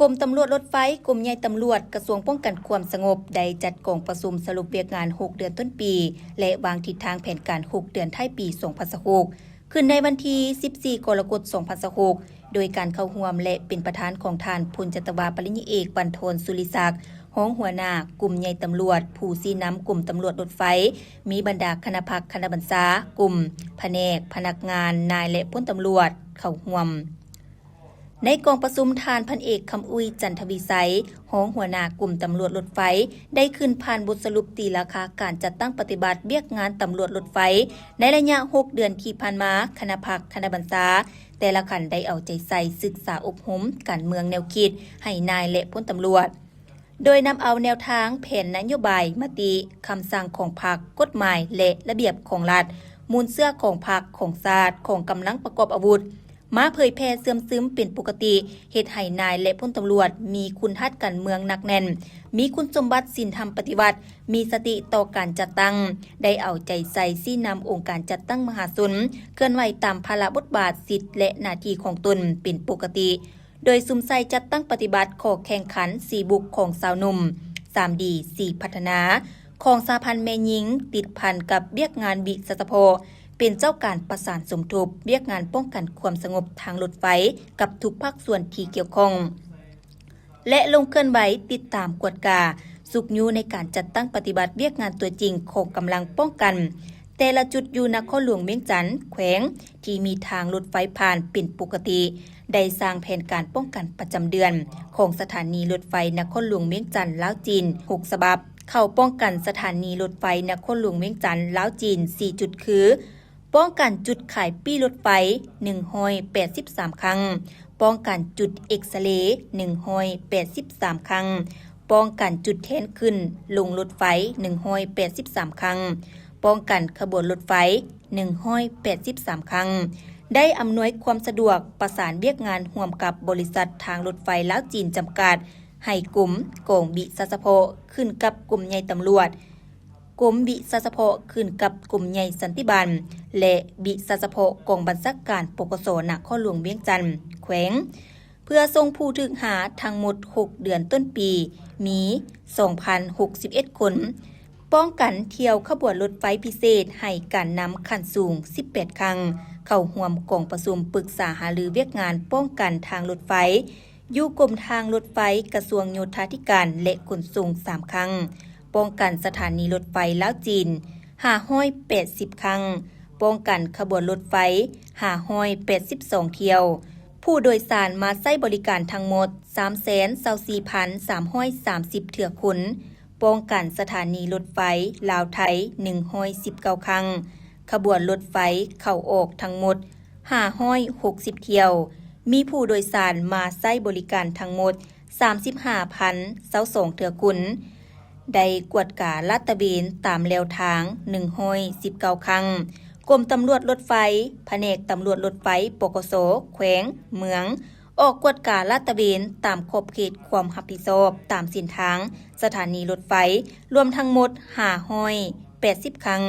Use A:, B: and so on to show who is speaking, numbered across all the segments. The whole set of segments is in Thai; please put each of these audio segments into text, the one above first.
A: กรมตำรวจรถไฟกรมใหญ่ตำรวจกระทรวงป้องกันความสงบได้จัดกองประชุมสรุปเวียกงาน6เดือนต้นปีและวางทิศทางแผนการ6เดือนท้ายปี2026ขึ้นในวันที่14กรกฎาคม2026โดยการเข้าร่วมและเป็นประธานของท่านพลจัตวาปริญญาเอกบรรทนสุริศักดิ์รองหัวหน้ากลุ่มใหญ่ตำรวจผู้ซีนำกลุ่มตำรวจรถไฟมีบรรดาคณะพักคณะบัญชากลุ่มแผนกพนักงานนายและพลตำรวจเข้าร่วมในกองประชุมทานพันเอกคำอุ้ยจันทวิสัยรองหัวหน้ากลุ่มตำรวจรถไฟได้ขึ้นผ่านบทสรุปตีราคาการจัดตั้งปฏิบัติเบียกงานตำรวจรถไฟในระยะ6เดือนที่ผ่านมาคณะพักคณะบัญชาแต่ละขันได้เอาใจใส่ศึกษาอบรมการเมืองแนวคิดให้นายและพลตำรวจโดยนำเอาแนวทางแผนนโยบายมติคำสั่งของพรรคกฎหมายและระเบียบของรัฐมูลเสื้อของพรรคของชาติของกำลังประกอบอาวุธมาเผยแพร่เสื่อมซึมเป็นปกติเหตุให้นายและพลตำรวจมีคุณทัศน์การเมืองหนักแน่นมีคุณสมบัติศีลธรรมปฏิบัติมีสติต่อการจัดตั้งได้เอาใจใส่ชี้นำองค์การจัดตั้งมหาชนเคลื่อนไหวตามภาระบทบาทสิทธิและหน้าที่ของตนเป็นปกติโดยซุ่มใส่จัดตั้งปฏิบัติขอแข่งขัน4บุกของสาวหนุ่ม3ดี4พัฒนาของสาพันธ์แม่หญิงติดพันกับเบียกงานวิสสโพเป็นเจ้าการประสานสมทบเรียกงานป้องกันความสงบทางรถไฟกับทุกภาคส่วนที่เกี่ยวข้องและลงเคลื่อนไหวติดตามกวดกาสุกยูในการจัดตั้งปฏิบัติเรียกงานตัวจริงของกำลังป้องกันแต่ละจุดอยู่นครหลวงเวียงจันทน์แขวงที่มีทางรถไฟผ่านเป็นปกติได้สร้างแผนการป้องกันประจำเดือนของสถานีรถไฟนครหลวงเวียงจันทน์ลาวจีน6ฉบับเข้าป้องกันสถานีรถไฟนครหลวงเวียงจันทน์ลาวจีน4จุดคือป้องกันจุดขายปี้รถไฟ183ครั้งป้องกันจุดเอ็กซเรย์183ครั้งป้องกันจุดแทนขึ้นลงรถไฟ183ครั้งป้องกันขบวนรถไฟ183ครั้งได้อำนวยความสะดวกประสานเวียกงานร่วมกับบริษัททางรถไฟลาวจีนจำกัดให้กลุ่มกองบิสสโพขึ้นกับกลุ่มใหญ่ตำรวจกรมบิสสโพขึ้นกับกลุ่มใหญ่สันติบาลและบิสสโพกองบัญชาการปกสนครหลวงเวียงจันทน์แขวงเพื่อส่งผู้ถูกหาทั้งหมด6เดือนต้นปีมี 2,061 คนป้องกันเที่ยวขบวนรถไฟพิเศษให้การนำขั้นสูง18ครั้งเข้าร่วมกองประชุมปรึกษาหารือเวียกงานป้องกันทางรถไฟอยู่กรมทางรถไฟกระทรวงโยธาธิการและขนส่ง3ครั้งป้องกันสถานีรถไฟลาวจีน580ครั้งป้องกันขบวนรถไฟ582เที่ยวผู้โดยสารมาใช้บริการทั้งหมด 324,330 เถื่อคนป้องกันสถานีรถไฟลาวไทย119ครั้งขบวนรถไฟเข้าออกทั้งหมด560เที่ยวมีผู้โดยสารมาใช้บริการทั้งหมด 35,022 เถื่อคนได้กวดกาลาดตระเวนตามแนวทาง119ครั้งกรมตำรวจรถไฟแผนกตำรวจรถไฟปกสแขวงเมืองออกกวดกาลาดตระเวนตามขอบเขตความรับผิดชอบตามเส้นทางสถานีรถไฟรวมทั้งหมด580ครั้ง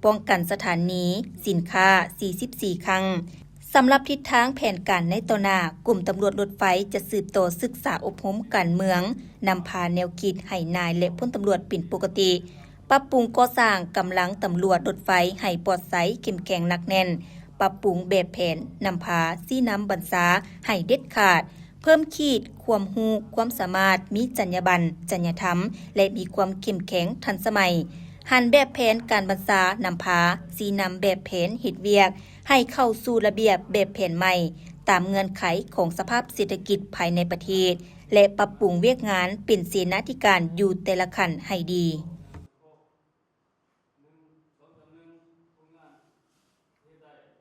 A: ป้องกันสถานีสินค้า44ครั้งสำหรับทิศทางแผนการในต่อหน้ากลุ่มตำรวจรถไฟจะสืบต่อศึกษาอบรมการเมืองนำพาแนวคิดให้นายและพลตำรวจเป็นปกติปรับปรุงก่อสร้างกำลังตำรวจรถไฟให้ปลอดภัยเข้มแข็งหนักแน่นปรับปรุงแบบแผนนำพาชี้นำบรรษาให้เด็ดขาดเพิ่มขีดความรู้ความสามารถมีจรรยาบรรณจรรยธรรมและมีความเข้มแข็งทันสมัยหันแบบแผนการบรรษานำพาชี้นำแบบแผนเฮ็ดเวียกให้เข้าสู่ระเบียบแบบแผนใหม่ตามเงื่อนไขของสภาพเศรษฐกิจภายในประเทศและปรับปรุงเวียกงานเป็นเสนาธิการอยู่แต่ละขั้นให้ดี